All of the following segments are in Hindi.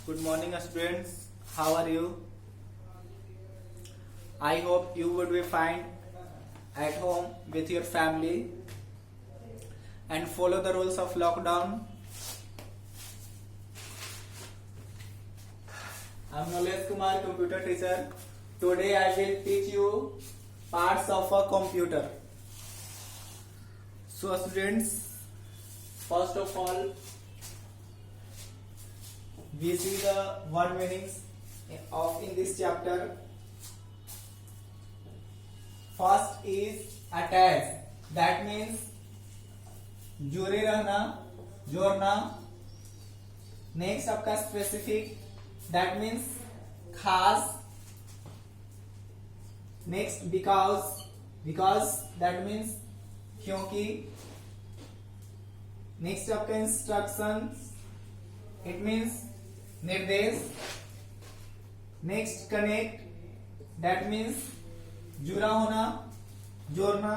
Good morning, students. How are you? I hope you would be fine at home with your family and follow the rules of lockdown. I'm Nolesh Kumar, computer teacher. Today I will teach you parts of a computer. So students, first of all, we see the word meanings of in this chapter. First is attach, that means जुड़े रहना, जोड़ना. नेक्स्ट आपका स्पेसिफिक, that means खास. नेक्स्ट because that means क्योंकि. नेक्स्ट आपका इंस्ट्रक्शंस, it means निर्देश. नेक्स्ट कनेक्ट, that means जुड़ा होना, जोड़ना.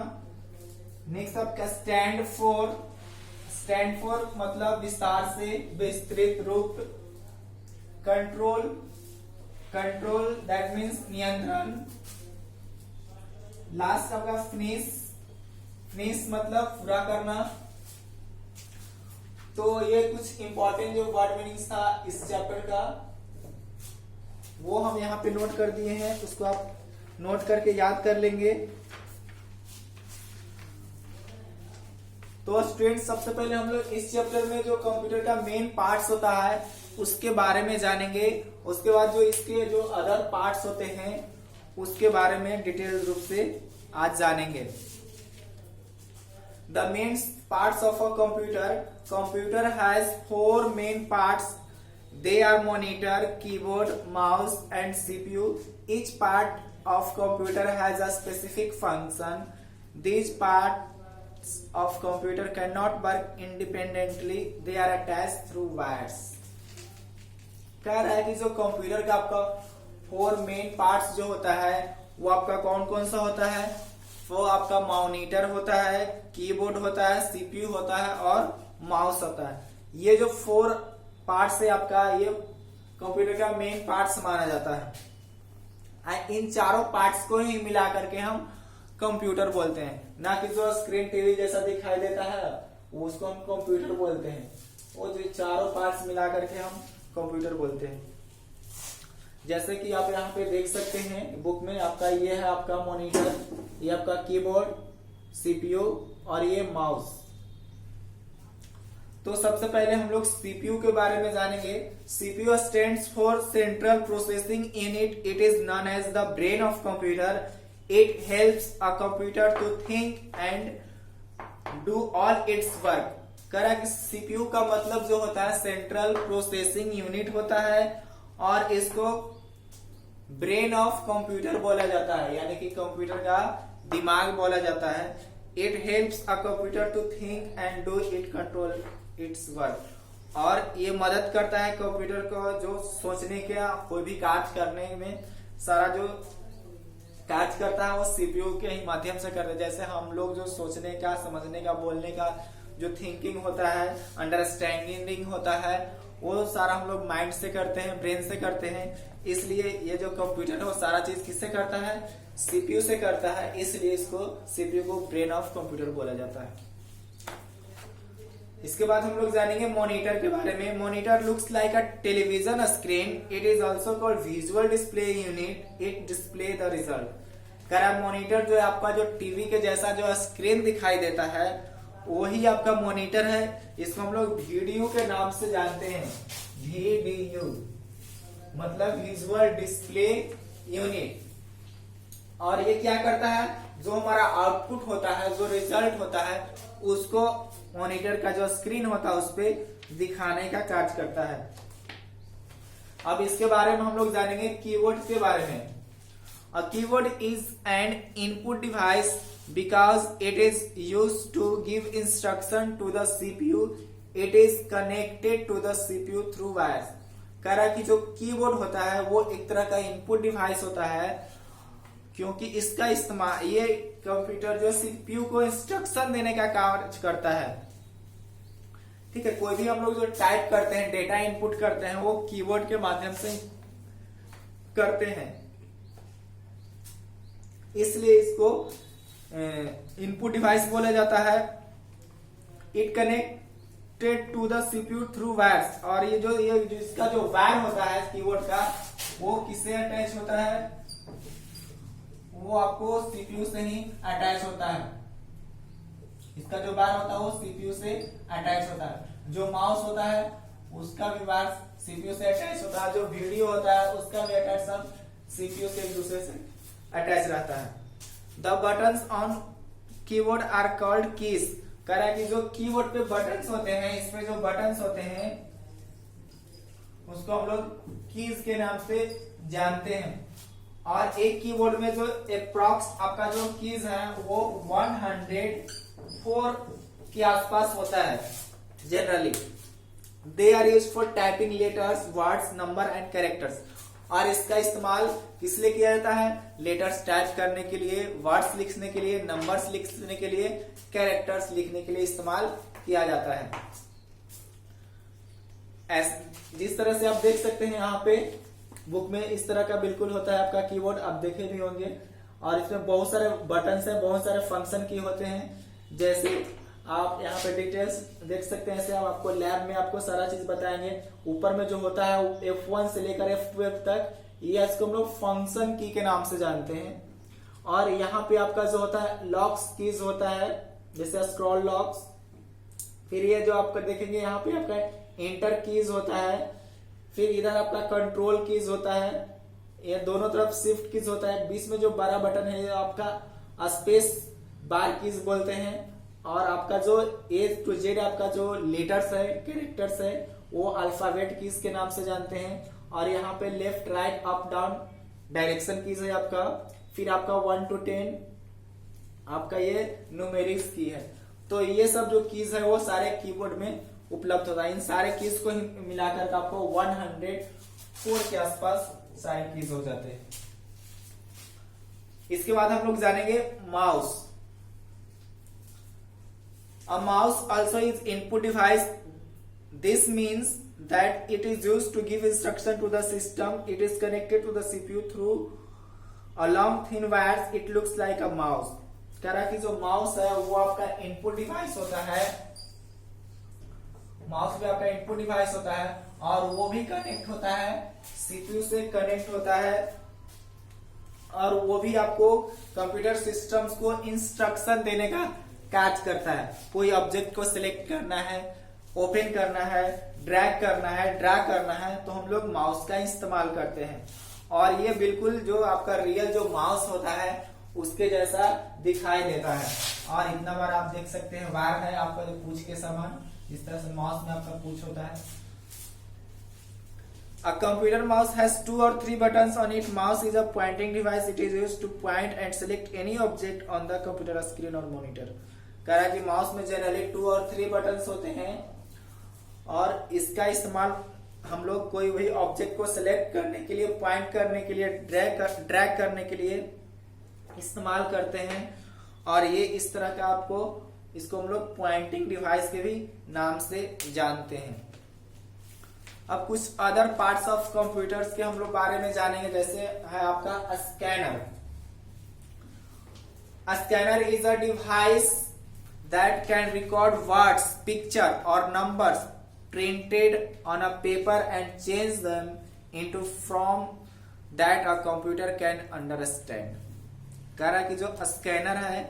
नेक्स्ट आपका स्टैंड फॉर मतलब विस्तार से, विस्तृत रूप. कंट्रोल दैट मीन्स नियंत्रण. लास्ट आपका फिनिश मतलब पूरा करना. तो ये कुछ इंपॉर्टेंट जो वर्ड मीनिंग्स था इस चैप्टर का, वो हम यहाँ पे नोट कर दिए हैं. उसको आप नोट करके याद कर लेंगे. तो स्टूडेंट्स, सबसे पहले हम लोग इस चैप्टर में जो कंप्यूटर का मेन पार्ट्स होता है उसके बारे में जानेंगे. उसके बाद जो इसके जो अदर पार्ट्स होते हैं उसके बारे में डिटेल रूप से आज जानेंगे. The main parts of a computer has 4 main parts. They are monitor, keyboard, mouse and CPU. Each part of computer has a specific function. These parts of computer cannot work independently. They are attached through wires. कह रहा है कि जो कंप्यूटर का आपका 4 मेन पार्ट्स जो होता है वो आपका कौन कौन सा होता है. वो आपका मॉनिटर होता है, कीबोर्ड होता है, सीपीयू होता है और माउस होता है. ये जो 4 पार्ट्स है आपका, ये कंप्यूटर का मेन पार्ट्स माना जाता है. इन चारों पार्ट्स को ही मिला करके हम कंप्यूटर बोलते हैं. ना कि जो स्क्रीन टीवी जैसा दिखाई देता है उसको हम कंप्यूटर बोलते हैं. वो जो चारों पार्ट्स मिला करके हम कंप्यूटर बोलते हैं. जैसे कि आप यहाँ पे देख सकते हैं बुक में, आपका ये है आपका मॉनिटर, ये आपका कीबोर्ड, सीपीयू और ये माउस. तो सबसे पहले हम लोग सीपीयू के बारे में जानेंगे. CPU stands for central processing unit. It is known as the brain of computer. It helps a computer to think and do all its work. करा कि सीपीयू का मतलब जो होता है सेंट्रल प्रोसेसिंग यूनिट होता है और इसको ब्रेन ऑफ कंप्यूटर बोला जाता है, यानी कि कंप्यूटर का दिमाग बोला जाता है. It helps a computer to think and do it control its work. और ये मदद करता है कंप्यूटर को जो सोचने का, कोई भी कार्य करने में, सारा जो कार्य करता है वो सीपीयू के ही माध्यम से करते हैं. जैसे हम लोग जो सोचने का, समझने का, बोलने का जो थिंकिंग होता है, अंडरस्टैंडिंग होता है, वो सारा हम लोग माइंड से करते हैं, ब्रेन से करते हैं. इसलिए ये जो कंप्यूटर है वो सारा चीज किससे करता है, सीपीयू से करता है. इसलिए इसको सीपीयू को ब्रेन ऑफ कंप्यूटर बोला जाता है. इसके बाद हम लोग जानेंगे मॉनिटर के बारे में. Monitor looks like a television screen. It is also called visual display unit. It display the result. कह रहा है मॉनिटर जो है आपका जो टीवी के जैसा जो स्क्रीन दिखाई देता है वही आपका मॉनिटर है. इसको हम लोग वीडियो के नाम से जानते हैं. वीडीयू मतलब विजुअल डिस्प्ले यूनिट. और ये क्या करता है, जो हमारा आउटपुट होता है, जो रिजल्ट होता है, उसको मॉनिटर का जो स्क्रीन होता है उस पर दिखाने का कार्य करता है. अब इसके बारे में हम लोग जानेंगे कीबोर्ड के बारे में. A keyboard is an input device because it is used to give instruction to the CPU. It is connected to the CPU through wires. कह रहा है कि जो कीबोर्ड होता है वो एक तरह का इनपुट डिवाइस होता है, क्योंकि इसका इस्तेमाल, ये कंप्यूटर जो सीपीयू को इंस्ट्रक्शन देने का कार्य करता है. ठीक है, कोई भी हम लोग जो टाइप करते हैं, डेटा इनपुट करते हैं, वो कीवर्ड के माध्यम से करते हैं, इसलिए इसको इनपुट डिवाइस बोला जाता है। It connected to the CPU through wires, और ये जो इसका जो वायर होता है कीबोर्ड का, वो किससे अटैच होता है, वो आपको सीपीयू से ही अटैच होता है। इसका जो वायर होता है वो सीपीयू से अटैच होता है। जो माउस होता है उसका भी वायर सीपीयू से अटैच होता है। जो वीडियो होता है उसका भी अटैच, सब सीपीयू से एक दूसरे से अटैच रहता है। The buttons on keyboard are called keys. कह रहा है कि जो कीबोर्ड पे बटन्स होते हैं, इसमें जो बटन्स होते हैं उसको हम लोग कीज के नाम से जानते हैं। और एक कीबोर्ड में जो अप्रॉक्स आपका जो कीज है वो 104 के आसपास होता है generally. They are use for typing letters, words, number and characters. और इसका इस्तेमाल किस लिए किया जाता है, लेटर्स टाइप करने के लिए, वर्ड्स लिखने के लिए, नंबर्स लिखने के लिए, कैरेक्टर्स लिखने के लिए इस्तेमाल किया जाता है। जिस तरह से आप देख सकते हैं यहाँ पे बुक में, इस तरह का बिल्कुल होता है आपका कीबोर्ड, आप देखे भी होंगे। और इसमें बहुत सारे बटन्स हैं, बहुत सारे फंक्शन की होते हैं। जैसे आप यहाँ पे डिटेल्स देख सकते हैं, ऐसे आपको लैब में आपको सारा चीज बताएंगे। ऊपर में जो होता है F1 से लेकर F12 तक, ये इसको हम लोग फंक्शन की के नाम से जानते हैं। और यहाँ पे आपका जो होता है लॉक्स कीज होता है, जैसे स्क्रॉल लॉक्स। फिर ये जो आपका देखेंगे यहाँ पे आपका इंटर कीज होता है। फिर इधर आपका कंट्रोल कीज होता है, ये दोनों तरफ शिफ्ट कीज होता है। बीच में जो बड़ा बटन है ये आपका स्पेस बार कीज बोलते हैं। और आपका जो A to Z आपका जो लेटर्स है, कैरेक्टर्स है, वो अल्फाबेट कीज के नाम से जानते हैं। और यहाँ पे left, right, up, down direction keys है आपका। फिर आपका 1 to 10 आपका ये न्यूमेरिक्स की है। तो ये सब जो कीज है वो सारे कीबोर्ड में उपलब्ध होता है। इन सारे कीज को मिलाकर आपको 104 के आसपास सारे कीज हो जाते हैं। इसके बाद हम लोग जानेंगे mouse. A mouse also is input device. This means that it is used to give instruction to the system. It is connected to the CPU through a long thin wires. It looks like a mouse. कह रहा है कि जो माउस है वो आपका इनपुट डिवाइस होता है। माउस भी आपका इनपुट डिवाइस होता है और वो भी कनेक्ट होता है, सीपीयू से कनेक्ट होता है। और वो भी आपको कंप्यूटर सिस्टम्स को इंस्ट्रक्शन देने का काज करता है। कोई ऑब्जेक्ट को सिलेक्ट करना है, ओपन करना है, ड्रैग करना है, ड्रा करना है, तो हम लोग माउस का इस्तेमाल करते हैं। और ये बिल्कुल जो आपका रियल जो माउस होता है उसके जैसा दिखाई देता है। और इतना बार आप देख सकते हैं वायर है आपका जो पूंछ के समान, इस तरह से माउस में आपका पूंछ होता है। A computer mouse has 2 or 3 buttons on it. Mouse is a pointing device. It is used to point and select any object on the computer screen or monitor. कह रहा है कि माउस में जनरली 2 और 3 बटन्स होते हैं और इसका इस्तेमाल हम लोग कोई भी ऑब्जेक्ट को सिलेक्ट करने के लिए, पॉइंट करने के लिए, ड्रैग करने के लिए इस्तेमाल करते हैं। और ये इस तरह का आपको, इसको हम लोग पॉइंटिंग डिवाइस के भी नाम से जानते हैं। अब कुछ अदर पार्ट्स ऑफ कंप्यूटर्स के हम लोग बारे में जानेंगे। जैसे है आपका scanner. Scanner is a device that can record words, picture or numbers printed on a paper and change them into form that a computer can understand. कह रहा है कि जो स्कैनर है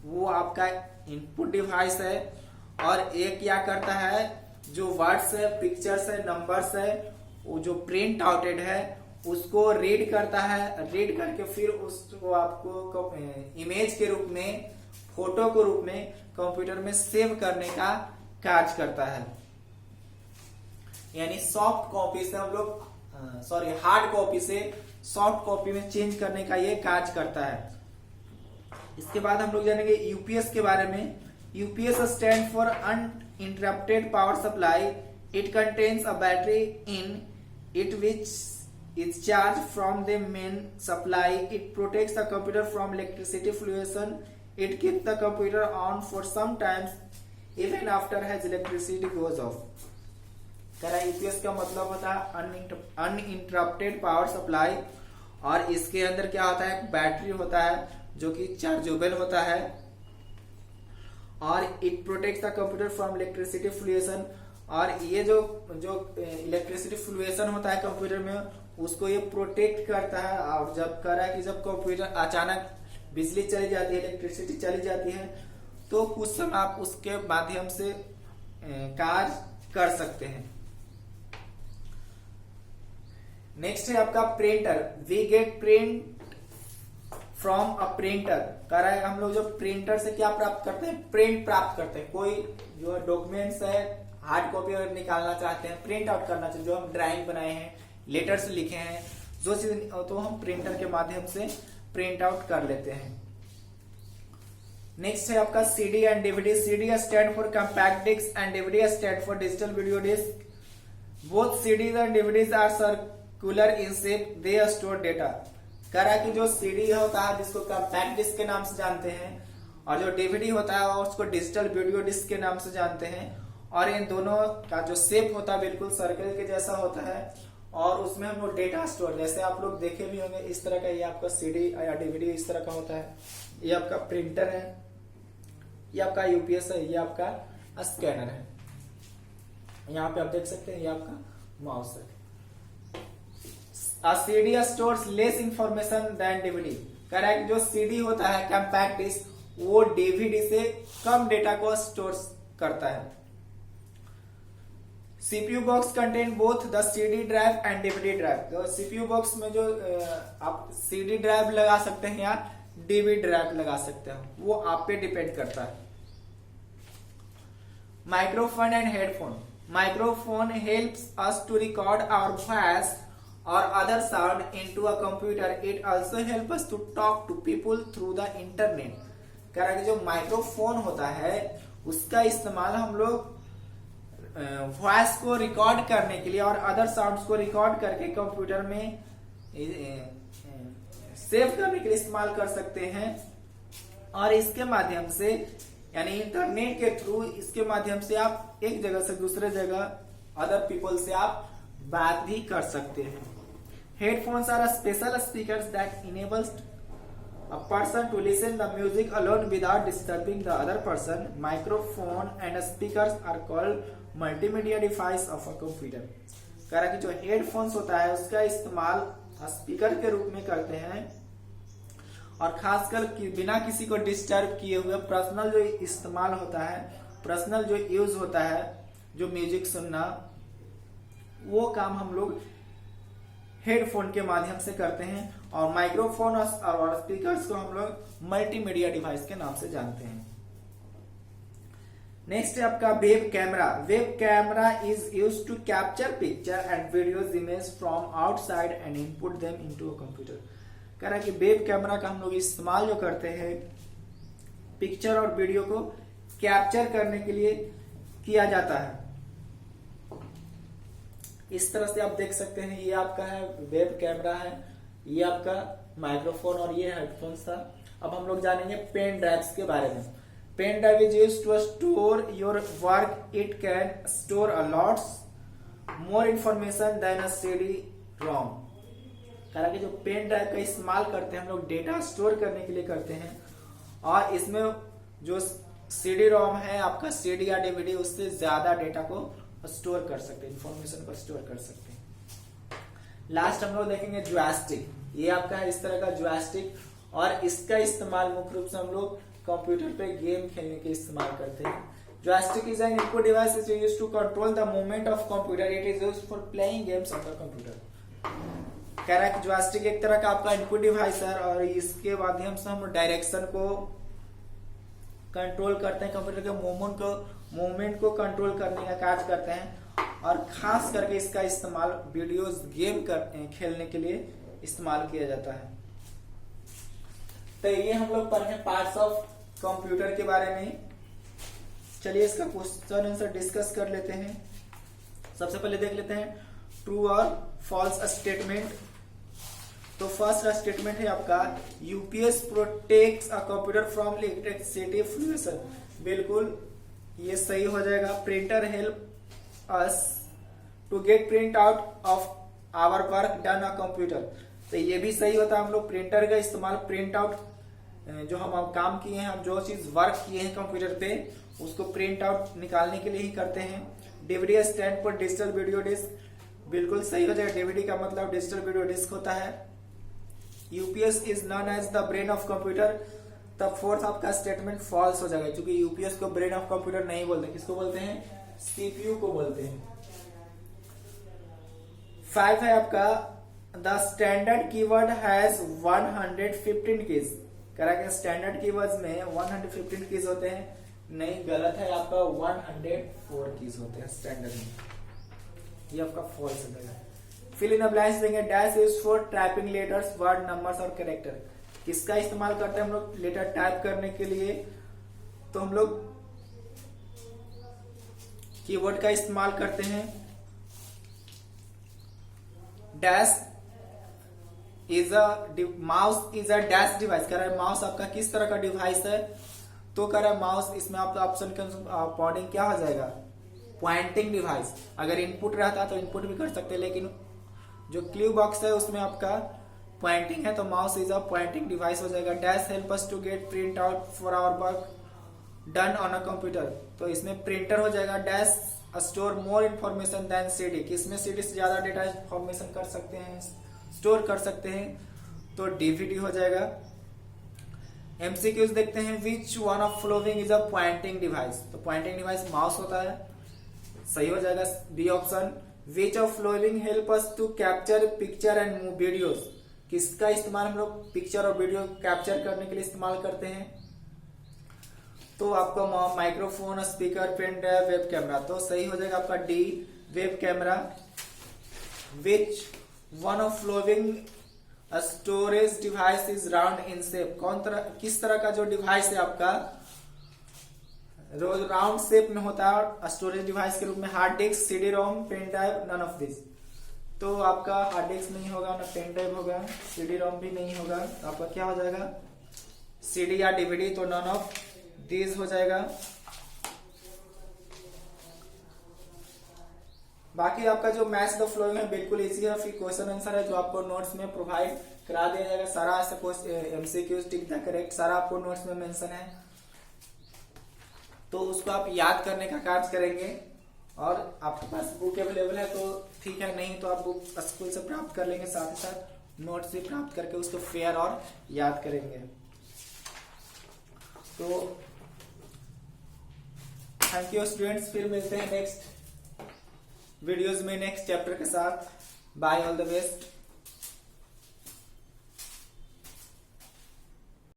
वो आपका इनपुट डिवाइस है और ये क्या करता है, जो वर्ड्स है, पिक्चर्स है, नंबर्स है, वो जो प्रिंट आउटेड है उसको रीड करता है। रीड करके फिर उसको आपको इमेज के रूप में, फोटो के रूप में कंप्यूटर में सेव करने का कार्य करता है। यानी सॉफ्ट कॉपी से हम लोग हार्ड कॉपी से सॉफ्ट कॉपी में चेंज करने का ये कार्य करता है। इसके बाद हम लोग जानेंगे यूपीएस के बारे में। UPS stand for uninterrupted power supply. It contains a battery in it which is charged from the main supply. It protects the computer from electricity fluctuation. It keeps the computer on for some time even after has electricity goes off. कह रहा है यूपीएस का मतलब होता है अनइंटरप्टेड पावर सप्लाई, और इसके अंदर क्या होता है, बैटरी होता है जो कि चार्जेबल होता है, और it protects the computer from electricity fluctuation. और ये जो इलेक्ट्रिसिटी फ्लुएशन होता है कंप्यूटर में, उसको ये प्रोटेक्ट करता है। और जब कह रहा है कि जब कंप्यूटर अचानक बिजली चली जाती है, इलेक्ट्रिसिटी चली जाती है, तो कुछ समय आप उसके माध्यम से कार्य कर सकते हैं। नेक्स्ट है आपका printer. We get print from a printer. कह रहा है हम लोग जो प्रिंटर से क्या प्राप्त करते हैं, प्रिंट प्राप्त करते हैं। कोई जो डॉक्यूमेंट्स है, हार्ड कॉपी अगर निकालना चाहते हैं, प्रिंट आउट करना चाहते हैं, जो हम ड्राइंग बनाए हैं, लेटर्स लिखे हैं, जो चीज, तो हम प्रिंटर के माध्यम से प्रिंट आउट कर लेते हैं। नेक्स्ट है आपका CD and DVD. CD stand for compact disc and DVD stand for digital video disc. Both CDs and DVDs are circular in shape, they store data. कह रहा है कि जो सीडी होता है जिसको कॉम्पैक्ट डिस्क के नाम से जानते हैं, और जो डीवीडी होता है उसको डिजिटल वीडियो डिस्क के नाम से जानते हैं, और इन दोनों का जो शेप होता है बिल्कुल सर्कल के जैसा होता है, और उसमें हम लोग डेटा स्टोर, जैसे आप लोग देखे भी होंगे इस तरह का, ये आपका सीडी या डीवीडी इस तरह का होता है, ये आपका प्रिंटर है, ये आपका यूपीएस है, ये आपका स्कैनर है। यहाँ पे आप देख सकते हैं ये आपका माउस है। CD stores less information than DVD. कह रहा है कि जो सीडी होता है कॉम्पैक्ट डिस्क, वो डीवीडी से कम डेटा को स्टोर करता है। CPU box contain both the CD drive and DVD drive. तो सीपीयू बॉक्स में जो आप सीडी ड्राइव लगा सकते हैं या डीवीडी ड्राइव लगा सकते हैं, वो आप पे डिपेंड करता है। Microphone and headphone. Microphone helps us to record our voice or other sound into a computer. It also helps us to talk to people through the internet. कह रहा है कि जो माइक्रोफोन होता है उसका इस्तेमाल हम लोग वॉइस को रिकॉर्ड करने के लिए और अदर साउंड्स को रिकॉर्ड करके कंप्यूटर में सेव करने के लिए इस्तेमाल कर सकते हैं, और इसके माध्यम से यानी इंटरनेट के थ्रू इसके माध्यम से आप एक जगह से दूसरे जगह अदर पीपल से आप बात भी कर सकते हैं। Headphones are a special speakers that enables a person to listen the music alone without disturbing the other person. Microphone and speakers are called multimedia device of a computer. कह रहा कि जो हेडफोन्स होता है उसका इस्तेमाल स्पीकर के रूप में करते हैं, और खासकर बिना किसी को डिस्टर्ब किए हुए पर्सनल जो इस्तेमाल होता है, पर्सनल जो यूज होता है, जो म्यूजिक सुनना, वो काम हम लोग हेडफोन के माध्यम से करते हैं। और माइक्रोफोन और स्पीकर्स को हम लोग मल्टीमीडिया डिवाइस के नाम से जानते हैं। नेक्स्ट है आपका web camera. Web camera is used to capture picture and videos image from outside and input them into a computer. कह रहा है कि वेब कैमरा का हम लोग इस्तेमाल जो करते हैं पिक्चर और वीडियो को कैप्चर करने के लिए किया जाता है। इस तरह से आप देख सकते हैं, ये आपका है वेब कैमरा है, ये आपका माइक्रोफोन और ये हेडफोन्स था। अब हम लोग जानेंगे पेन ड्राइव्स के बारे में। Pen drive is used to store your work. It can store a lots more information than a CD ROM. कह रहा कि जो पेन ड्राइव का इस्तेमाल करते हैं हम लोग डेटा स्टोर करने के लिए करते हैं, और इसमें जो सीडी रोम है आपका सीडी या डीवीडी, उससे ज्यादा डेटा को स्टोर कर सकते हैं, इंफॉर्मेशन को स्टोर कर सकते हैं। लास्ट हम लोग देखेंगे जॉयस्टिक। ये आपका है इस तरह का जॉयस्टिक, और इसका इस्तेमाल मुख्य रूप से हम लोग कंप्यूटर पे गेम खेलने के इस्तेमाल करते हैं। Joystick is an input device is used to control the movement of computer. It is used for playing games on the computer. कह रहा है कि जॉयस्टिक एक तरह का आपका इनपुट डिवाइस है, और इसके माध्यम से हम डायरेक्शन को कंट्रोल करते हैं, कंप्यूटर के मूवमेंट को कंट्रोल करने का कार्य करते हैं, और खास करके इसका इस्तेमाल वीडियोस गेम खेलने के लिए इस्तेमाल किया जाता है। तो ये हम लोग पढ़े पार्ट्स ऑफ कंप्यूटर के बारे में। चलिए इसका क्वेश्चन आंसर डिस्कस कर लेते हैं। सबसे पहले देख लेते हैं ट्रू और फॉल्स स्टेटमेंट। तो फर्स्ट स्टेटमेंट है आपका UPS protects a computer from electricity fluctuation. बिल्कुल ये सही हो जाएगा। Printer help us to get print out of our work done a computer, तो ये भी सही होता है। हम लोग प्रिंटर का इस्तेमाल प्रिंट आउट, जो हम काम किए हैं, हम जो चीज वर्क किए हैं कंप्यूटर पे उसको प्रिंट आउट निकालने के लिए ही करते हैं। DVD stand for digital video disc, बिल्कुल सही हो जाएगा। डीवीडी का मतलब डिजिटल वीडियो डिस्क होता है। UPS is known as the brain of computer, तब फोर्थ आपका स्टेटमेंट फॉल्स हो जाएगा, क्योंकि यूपीएस को ब्रेन ऑफ कंप्यूटर नहीं बोलते। किसको बोलते हैं? सीपीयू को बोलते हैं। 5 है आपका, the standard keyword has 115 keys. Correct, standard keywords में 115 कीज होते हैं। नहीं, गलत है आपका, 104 कीज होते हैं स्टैंडर्ड में। ये आपका फॉल्स हो जाएगा। फिल इन द ब्लैंक्स देंगे। Dash use for typing letters, word, numbers और कैरेक्टर। किसका इस्तेमाल करते हैं हम लोग लेटर टाइप करने के लिए? तो हम लोग कीवर्ड का इस्तेमाल करते हैं। Dash is a mouse is a dash device. कह रहा है माउस आपका किस तरह का डिवाइस है? तो कह रहा है माउस, इसमें आपका ऑप्शन का पॉइंटिंग क्या हो जाएगा? Pointing device. अगर इनपुट रहता तो इनपुट भी कर सकते, लेकिन जो क्लू बॉक्स है उसमें आपका पॉइंटिंग है, तो mouse is a pointing device हो जाएगा। Dash help us to get print out for our work done on a computer, तो इसमें प्रिंटर हो जाएगा। Dash store more information than CD, किसमें सीडी से ज्यादा डेटा इन्फॉर्मेशन कर सकते हैं, स्टोर कर सकते हैं, तो डीवीडी हो जाएगा। एमसीक्यूज देखते हैं। Which one of following is a pointing device, तो पॉइंटिंग डिवाइस माउस होता है, सही हो जाएगा B option. Which of following help us to capture picture and videos, किसका इस्तेमाल हम लोग पिक्चर और वीडियो कैप्चर करने के लिए इस्तेमाल करते हैं? तो आपका microphone, speaker, pen drive, web camera, तो सही हो जाएगा आपका D, web camera. Which one of following storage device is round in shape, किस तरह का जो डिवाइस है आपका राउंड शेप में होता है स्टोरेज डिवाइस के रूप में? Hard disk, CD ROM, pen drive, none of this. तो आपका हार्ड डिस्क नहीं होगा, ना पेन ड्राइव होगा, सीडी रोम भी नहीं होगा, तो आपका क्या हो जाएगा? सीडी या डीवीडी, तो नन ऑफ दिस हो जाएगा। बाकी आपका जो मैच द फ्लोइंग है बिल्कुल इजी है। फिर क्वेश्चन आंसर है जो आपको नोट्स में प्रोवाइड करा दिया जाएगा। सारा एमसीक्यूज टिक द करेक्ट सारा आपको नोट्स में मेंशन है, तो उसको आप याद करने का कार्य करेंगे। और आपके पास बुक अवेलेबल है तो ठीक है, नहीं तो आप बुक स्कूल से प्राप्त कर लेंगे, साथ ही साथ नोट्स भी प्राप्त करके उसको फेयर और याद करेंगे। तो थैंक यू स्टूडेंट्स, फिर मिलते हैं नेक्स्ट वीडियोज में नेक्स्ट चैप्टर के साथ। Bye, all the best.